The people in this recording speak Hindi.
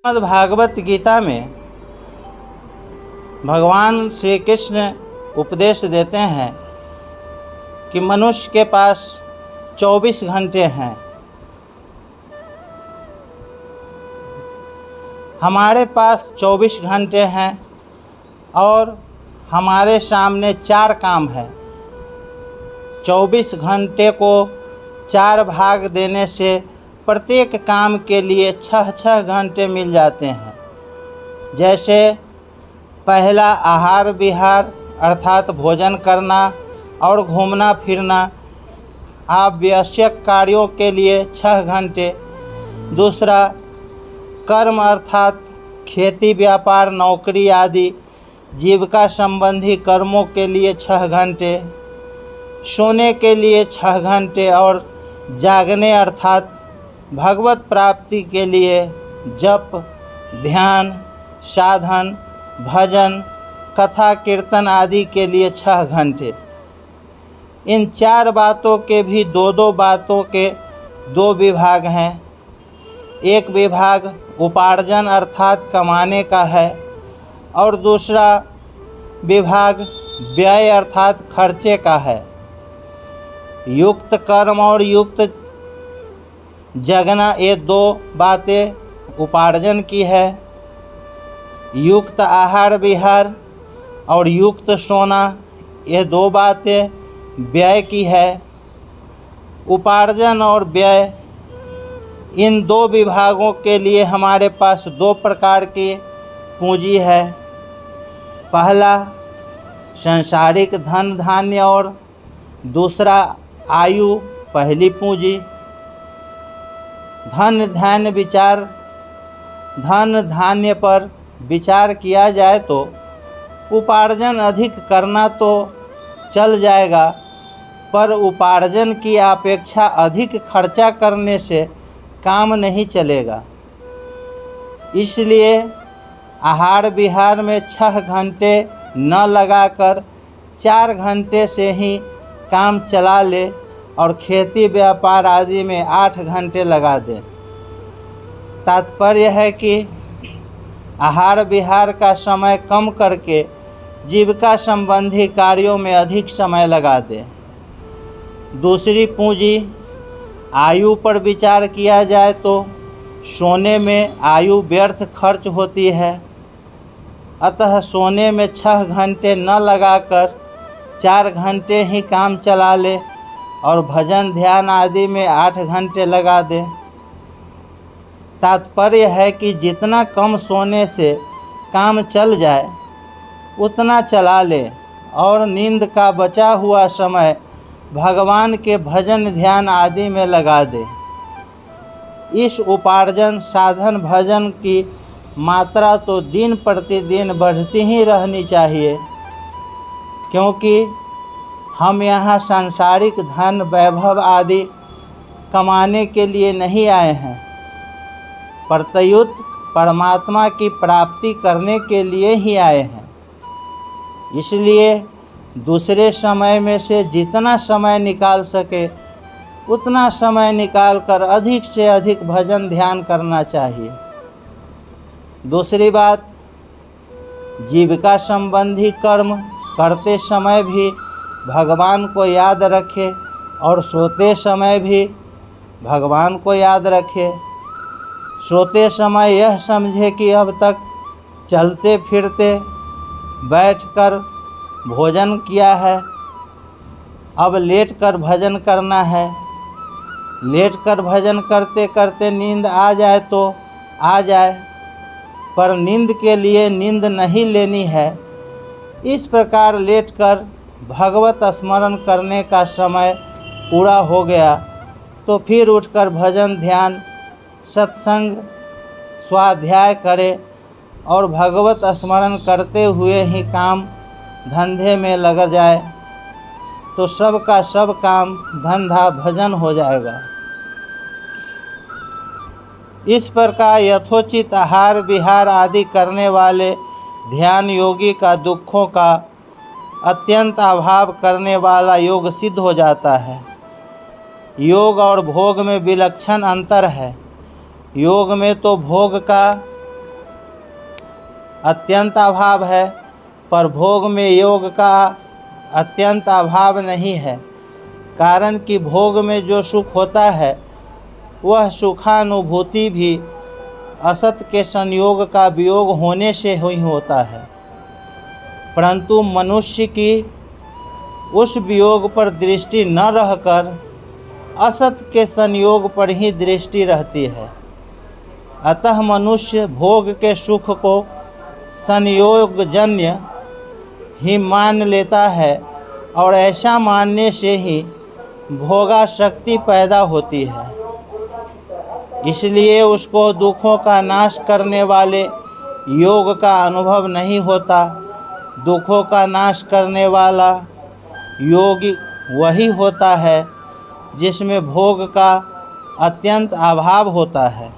भागवत गीता में भगवान श्री कृष्ण उपदेश देते हैं कि मनुष्य के पास 24 घंटे हैं। हमारे पास 24 घंटे हैं और हमारे सामने 4 काम हैं। 24 घंटे को 4 भाग देने से प्रत्येक काम के लिए 6 घंटे मिल जाते हैं। जैसे पहला आहार विहार अर्थात भोजन करना और घूमना फिरना, आवश्यक कार्यों के लिए 6 घंटे। दूसरा कर्म अर्थात खेती व्यापार नौकरी आदि जीविका संबंधी कर्मों के लिए 6 घंटे। सोने के लिए 6 घंटे और जागने अर्थात भगवत प्राप्ति के लिए जप ध्यान साधन भजन कथा कीर्तन आदि के लिए 6 घंटे। इन 4 बातों के भी दो बातों के 2 विभाग हैं। एक विभाग उपार्जन अर्थात कमाने का है और दूसरा विभाग व्यय अर्थात खर्चे का है। युक्त कर्म और युक्त जगना ये 2 बातें उपार्जन की है। युक्त आहार विहार और युक्त सोना ये 2 बातें व्यय की है। उपार्जन और व्यय इन 2 विभागों के लिए हमारे पास 2 प्रकार की पूंजी है। पहला सांसारिक धन धान्य और दूसरा आयु पहली पूंजी। धन धान्य पर विचार किया जाए तो उपार्जन अधिक करना तो चल जाएगा, पर उपार्जन की अपेक्षा अधिक खर्चा करने से काम नहीं चलेगा। इसलिए आहार विहार में 6 घंटे न लगाकर 4 घंटे से ही काम चला ले और खेती व्यापार आदि में 8 घंटे लगा दें। तात्पर्य है कि आहार विहार का समय कम करके जीविका संबंधी कार्यों में अधिक समय लगा दें। दूसरी पूंजी आयु पर विचार किया जाए तो सोने में आयु व्यर्थ खर्च होती है, अतः सोने में 6 घंटे न लगाकर 4 घंटे ही काम चला ले और भजन ध्यान आदि में 8 घंटे लगा दें। तात्पर्य है कि जितना कम सोने से काम चल जाए उतना चला ले और नींद का बचा हुआ समय भगवान के भजन ध्यान आदि में लगा दे। इस उपार्जन साधन भजन की मात्रा तो दिन प्रतिदिन बढ़ती ही रहनी चाहिए, क्योंकि हम यहाँ सांसारिक धन वैभव आदि कमाने के लिए नहीं आए हैं, प्रत्युत परमात्मा की प्राप्ति करने के लिए ही आए हैं। इसलिए दूसरे समय में से जितना समय निकाल सके उतना समय निकालकर अधिक से अधिक भजन ध्यान करना चाहिए। दूसरी बात, जीविका संबंधी कर्म करते समय भी भगवान को याद रखे और सोते समय भी भगवान को याद रखे। सोते समय यह समझे कि अब तक चलते फिरते बैठकर भोजन किया है, अब लेटकर भजन करना है। लेटकर भजन करते करते नींद आ जाए तो आ जाए, पर नींद के लिए नींद नहीं लेनी है। इस प्रकार लेटकर भगवत स्मरण करने का समय पूरा हो गया तो फिर उठकर भजन ध्यान सत्संग स्वाध्याय करे और भगवत स्मरण करते हुए ही काम धंधे में लग जाए तो सब का सब काम धंधा भजन हो जाएगा। इस प्रकार यथोचित आहार विहार आदि करने वाले ध्यान योगी का दुखों का अत्यंत अभाव करने वाला योग सिद्ध हो जाता है। योग और भोग में विलक्षण अंतर है। योग में तो भोग का अत्यंत अभाव है, पर भोग में योग का अत्यंत अभाव नहीं है। कारण कि भोग में जो सुख होता है वह सुखानुभूति भी असत के संयोग का वियोग होने से ही होता है, परंतु मनुष्य की उस वियोग पर दृष्टि न रहकर असत के संयोग पर ही दृष्टि रहती है। अतः मनुष्य भोग के सुख को संयोगजन्य ही मान लेता है और ऐसा मानने से ही भोगासक्ति पैदा होती है। इसलिए उसको दुखों का नाश करने वाले योग का अनुभव नहीं होता। दुखों का नाश करने वाला योग वही होता है जिसमें भोग का अत्यंत अभाव होता है।